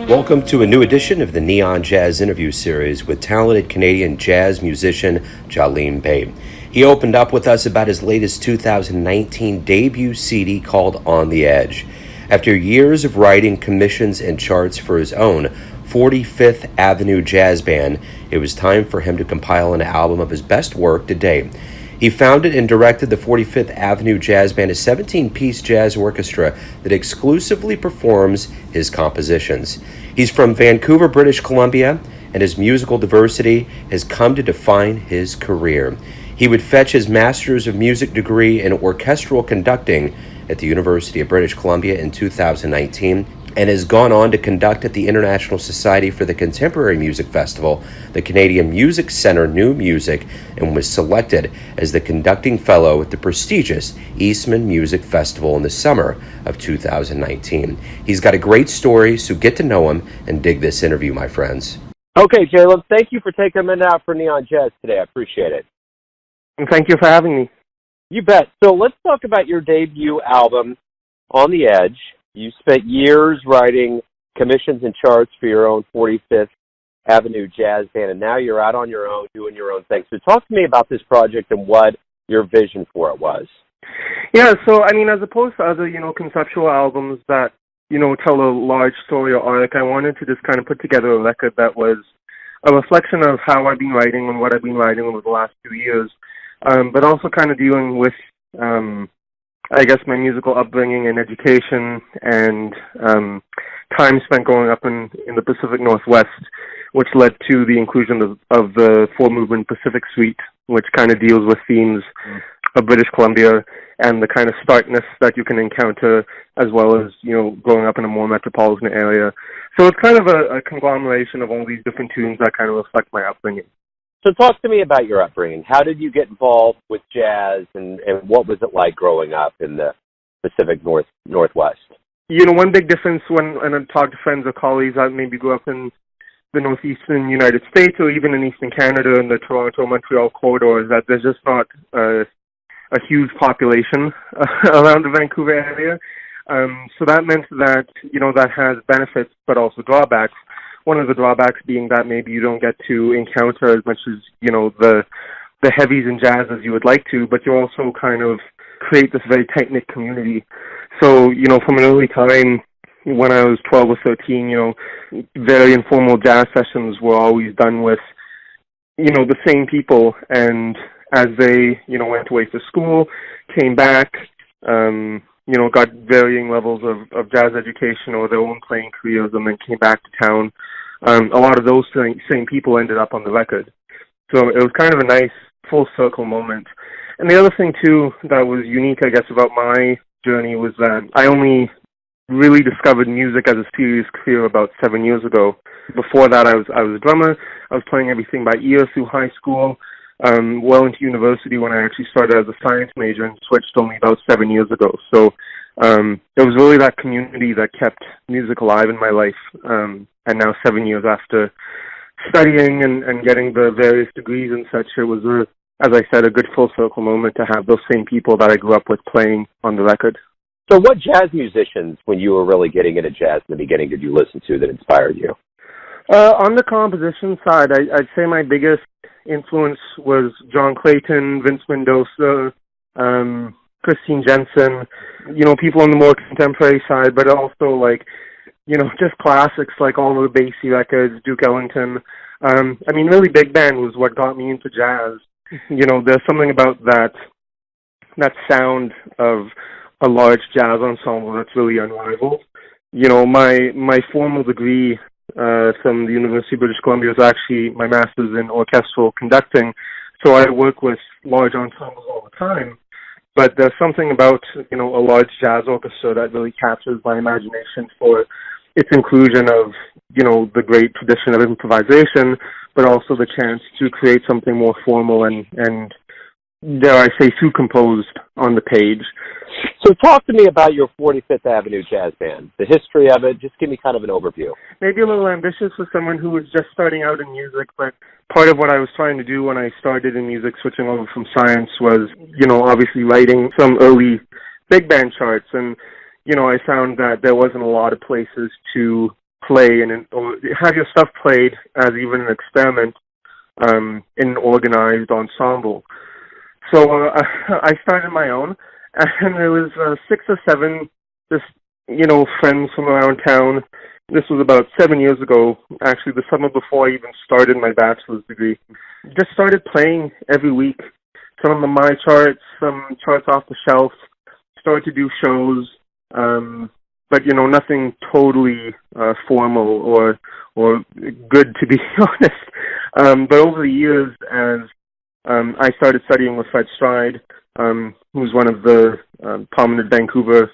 Welcome to a new edition of the Neon Jazz interview series with talented Canadian jazz musician Jaelem Bhate. He opened up with us about his latest 2019 debut CD called On the Edge. After years of writing commissions and charts for his own 45th Avenue Jazz Band, it was time for him to compile an album of his best work to date. He founded and directed the 45th Avenue Jazz Band, a 17-piece jazz orchestra that exclusively performs his compositions. He's from Vancouver, British Columbia, and his musical diversity has come to define his career. He would fetch his Master's of Music degree in Orchestral Conducting at the University of British Columbia in 2019, and has gone on to conduct at the International Society for the Contemporary Music Festival, the Canadian Music Centre New Music, and was selected as the conducting fellow at the prestigious Eastman Music Festival in the summer of 2019. He's got a great story, so get to know him and dig this interview, my friends. Okay, Jaelem, thank you for taking a minute out for Neon Jazz today. I appreciate it. And thank you for having me. You bet. So let's talk about your debut album, On the Edge. You spent years writing commissions and charts for your own 45th Avenue Jazz Band, and now you're out on your own, doing your own thing. So talk to me about this project and what your vision for it was. Yeah, so, as opposed to other, conceptual albums that, tell a large story or arc, I wanted to just kind of put together a record that was a reflection of how I've been writing and what I've been writing over the last few years, but also kind of dealing with my musical upbringing and education and time spent growing up in the Pacific Northwest, which led to the inclusion of the four-movement Pacific Suite, which kind of deals with themes of British Columbia and the kind of starkness that you can encounter, as well as, growing up in a more metropolitan area. So it's kind of a conglomeration of all these different tunes that kind of reflect my upbringing. So talk to me about your upbringing. How did you get involved with jazz, and what was it like growing up in the Pacific Northwest? One big difference when I talk to friends or colleagues that maybe grew up in the northeastern United States or even in eastern Canada in the Toronto-Montreal corridor is that there's just not a huge population around the Vancouver area. So that meant that, that has benefits but also drawbacks. One of the drawbacks being that maybe you don't get to encounter as much as, the heavies in jazz as you would like to, but you also kind of create this very tight-knit community. So, from an early time, when I was 12 or 13, very informal jazz sessions were always done with, the same people. And as they, went away for school, came back, got varying levels of jazz education or their own playing careers and then came back to town. A lot of those same people ended up on the record. So it was kind of a nice full circle moment. And the other thing, too, that was unique, I guess, about my journey was that I only really discovered music as a serious career about 7 years ago. Before that, I was a drummer. I was playing everything by ear through high school, well into university when I actually started as a science major and switched only about 7 years ago. So it was really that community that kept music alive in my life. And now 7 years after studying and getting the various degrees and such, it was, as I said, a good full circle moment to have those same people that I grew up with playing on the record. So what jazz musicians, when you were really getting into jazz in the beginning, did you listen to that inspired you? On the composition side, I'd say my biggest influence was John Clayton, Vince Mendoza, Christine Jensen, people on the more contemporary side, but also just classics like all of the Basie records, Duke Ellington. Really big band was what got me into jazz. There's something about that sound of a large jazz ensemble that's really unrivaled. My formal degree from the University of British Columbia was actually my master's in orchestral conducting, so I work with large ensembles all the time. But there's something about, a large jazz orchestra that really captures my imagination for its inclusion of, the great tradition of improvisation, but also the chance to create something more formal and dare I say, too composed on the page. So talk to me about your 45th Avenue Jazz Band, the history of it. Just give me kind of an overview. Maybe a little ambitious for someone who was just starting out in music, but part of what I was trying to do when I started in music, switching over from science, was, obviously writing some early big band charts. And, I found that there wasn't a lot of places to play or have your stuff played as even an experiment in an organized ensemble. So I started my own, and there was 6 or 7 just, friends from around town. This was about 7 years ago, actually, the summer before I even started my bachelor's degree. Just started playing every week. Some of my charts, some charts off the shelf. Started to do shows, but nothing totally formal or good, to be honest. But over the years, as I started studying with Fred Stride, who's one of the prominent Vancouver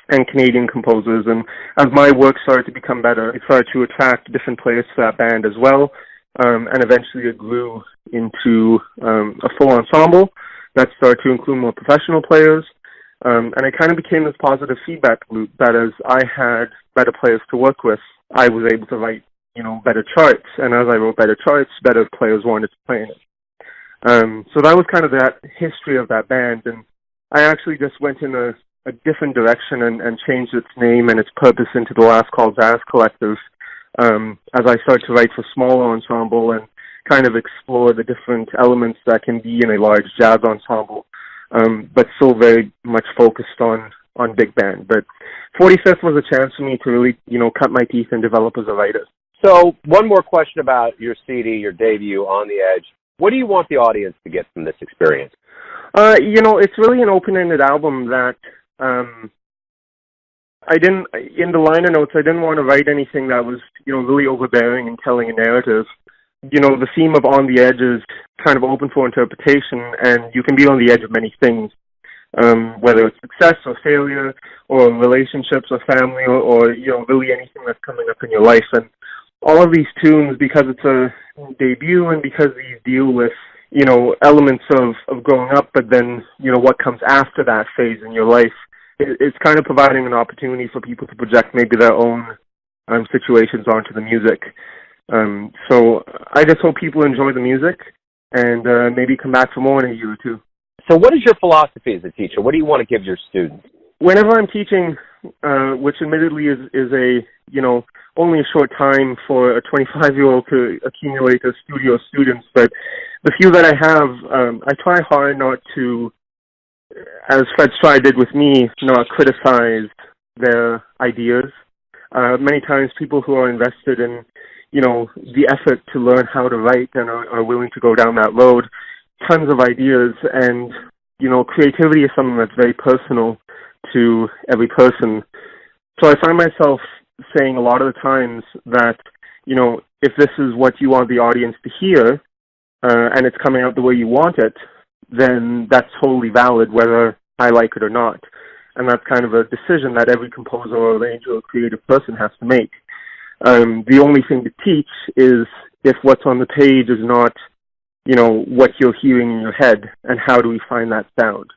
and Canadian composers, and as my work started to become better, I started to attract different players to that band as well, and eventually it grew into a full ensemble that started to include more professional players, and it kind of became this positive feedback loop that as I had better players to work with, I was able to write, better charts, and as I wrote better charts, better players wanted to play in it. So that was kind of that history of that band, and I actually just went in a different direction and changed its name and its purpose into the Last Call Jazz Collective as I started to write for smaller ensemble and kind of explore the different elements that can be in a large jazz ensemble, but still very much focused on big band. But 45th was a chance for me to really, cut my teeth and develop as a writer. So one more question about your CD, your debut, On the Edge. What do you want the audience to get from this experience? It's really an open-ended album that I didn't, in the liner notes, I didn't want to write anything that was, really overbearing and telling a narrative. The theme of On the Edge is kind of open for interpretation, and you can be on the edge of many things, whether it's success or failure or relationships or family or really anything that's coming up in your life. And all of these tunes, because it's a debut and because these deal with, elements of growing up, but then, what comes after that phase in your life, it's kind of providing an opportunity for people to project maybe their own situations onto the music. So I just hope people enjoy the music and maybe come back for more in a year or two. So what is your philosophy as a teacher? What do you want to give your students? Whenever I'm teaching, which admittedly is a, only a short time for a 25-year-old to accumulate a studio of students, but the few that I have, I try hard not to, as Fred Stride did with me, not criticize their ideas. Many times people who are invested in, the effort to learn how to write and are willing to go down that road, tons of ideas, and, creativity is something that's very personal to every person. So I find myself saying a lot of the times that, if this is what you want the audience to hear, and it's coming out the way you want it, then that's totally valid, whether I like it or not. And that's kind of a decision that every composer or arranger or creative person has to make. The only thing to teach is if what's on the page is not, what you're hearing in your head, and how do we find that sound.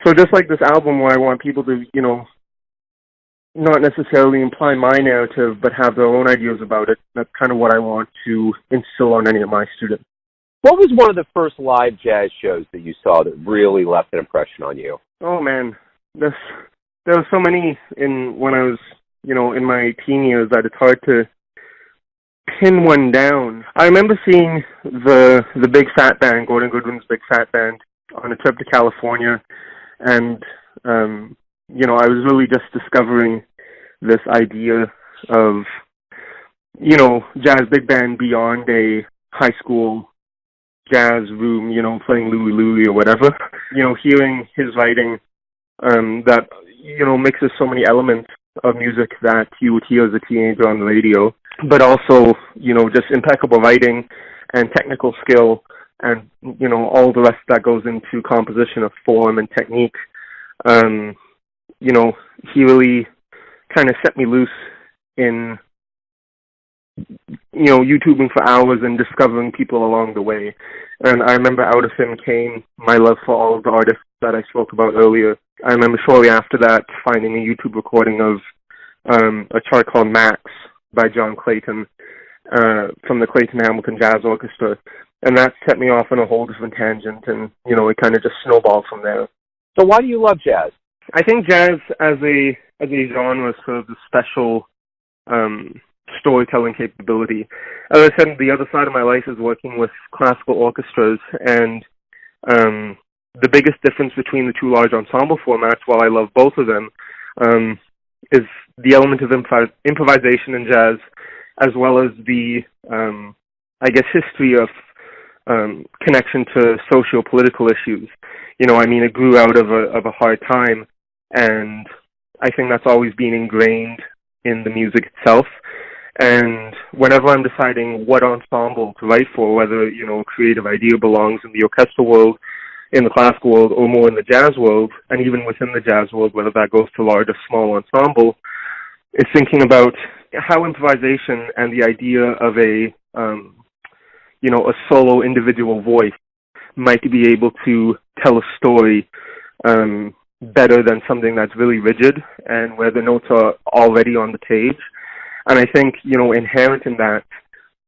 So just like this album where I want people to, not necessarily imply my narrative, but have their own ideas about it, that's kind of what I want to instill on any of my students. What was one of the first live jazz shows that you saw that really left an impression on you? Oh, man. There were so many when I was, in my teen years that it's hard to pin one down. I remember seeing the Big Fat Band, Gordon Goodwin's Big Fat Band, on a trip to California, and, I was really just discovering this idea of, jazz big band beyond a high school jazz room, playing Louie Louie or whatever. Hearing his writing that, mixes so many elements of music that you would hear as a teenager on the radio, but also, just impeccable writing and technical skill and, all the rest that goes into composition of form and technique. He really kind of set me loose in, YouTubing for hours and discovering people along the way. And I remember out of him came my love for all of the artists that I spoke about earlier. I remember shortly after that finding a YouTube recording of a chart called Max by John Clayton from the Clayton Hamilton Jazz Orchestra. And that set me off on a whole different tangent, and, it kind of just snowballed from there. So why do you love jazz? I think jazz as a genre serves a special storytelling capability. As I said, the other side of my life is working with classical orchestras, and the biggest difference between the two large ensemble formats, while I love both of them, is the element of improvisation in jazz, as well as the, I guess, history of connection to socio-political issues. It grew out of a hard time, and I think that's always been ingrained in the music itself. And whenever I'm deciding what ensemble to write for, whether, a creative idea belongs in the orchestral world, in the classical world, or more in the jazz world, and even within the jazz world, whether that goes to large or small ensemble, it's thinking about how improvisation and the idea of a solo individual voice might be able to tell a story better than something that's really rigid and where the notes are already on the page. And I think, inherent in that,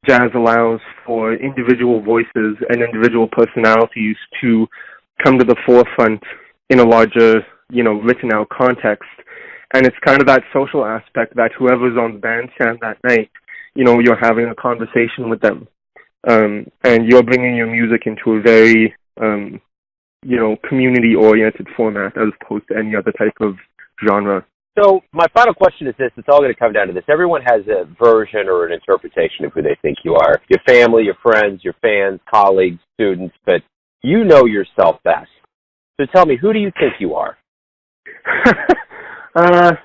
jazz allows for individual voices and individual personalities to come to the forefront in a larger, written out context. And it's kind of that social aspect that whoever's on the bandstand that night, you're having a conversation with them. And you're bringing your music into a very, community-oriented format as opposed to any other type of genre. So my final question is this. It's all going to come down to this. Everyone has a version or an interpretation of who they think you are. Your family, your friends, your fans, colleagues, students, but you know yourself best. So tell me, who do you think you are? I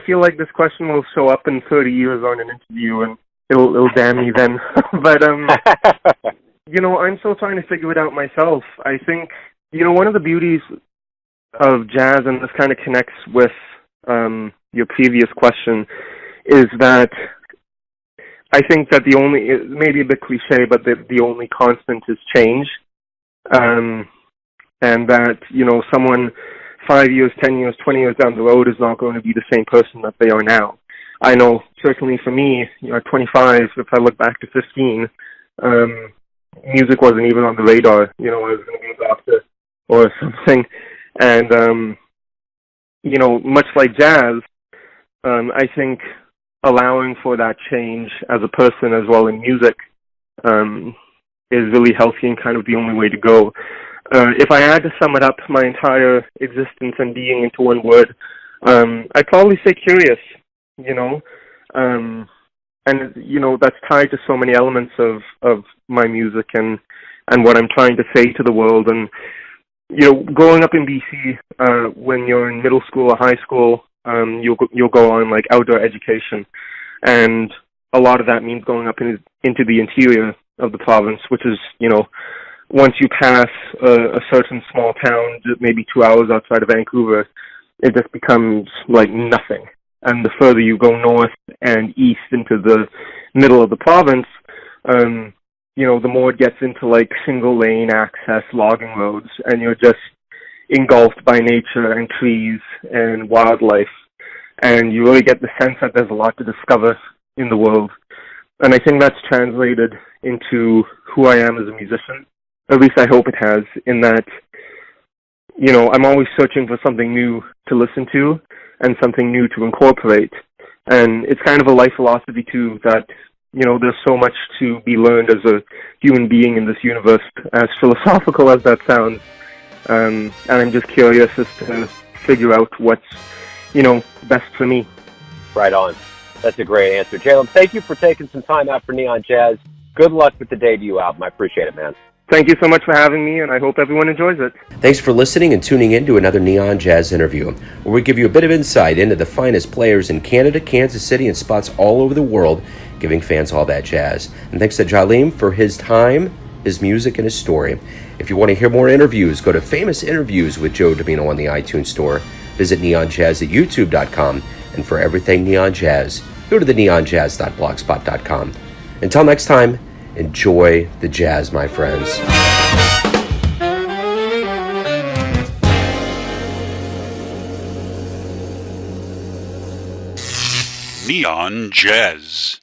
feel like this question will show up in 30 years on an interview, and it'll damn me then. But, I'm still trying to figure it out myself. I think, one of the beauties of jazz, and this kind of connects with your previous question, is that I think that the only, it may be a bit cliche, but the only constant is change. And that, someone 5 years, 10 years, 20 years down the road is not going to be the same person that they are now. I know, certainly for me, at 25, if I look back to 15, music wasn't even on the radar. I was going to be a doctor or something. And, much like jazz, I think allowing for that change as a person as well in music is really healthy and kind of the only way to go. If I had to sum it up, my entire existence and being into one word, I'd probably say curious, and, that's tied to so many elements of my music and what I'm trying to say to the world. And, growing up in BC, when you're in middle school or high school, you'll go on like outdoor education, and a lot of that means going up into the interior of the province, which is, once you pass a certain small town, maybe 2 hours outside of Vancouver, it just becomes like nothing. And the further you go north and east into the middle of the province, the more it gets into like single lane access logging roads, and you're just engulfed by nature and trees and wildlife, and you really get the sense that there's a lot to discover in the world. And I think that's translated into who I am as a musician. At least I hope it has, in that, I'm always searching for something new to listen to and something new to incorporate. And it's kind of a life philosophy too, that there's so much to be learned as a human being in this universe, as philosophical as that sounds. And I'm just curious as to figure out what's, best for me. Right on. That's a great answer. Jaelem, thank you for taking some time out for Neon Jazz. Good luck with the debut album. I appreciate it, man. Thank you so much for having me, and I hope everyone enjoys it. Thanks for listening and tuning in to another Neon Jazz interview, where we give you a bit of insight into the finest players in Canada, Kansas City, and spots all over the world, giving fans all that jazz. And thanks to Jaelem for his time, his music, and his story. If you want to hear more interviews, go to Famous Interviews with Joe Domino on the iTunes Store. Visit neonjazz at youtube.com. And for everything Neon Jazz, go to the neonjazz.blogspot.com. Until next time, enjoy the jazz, my friends. Neon Jazz.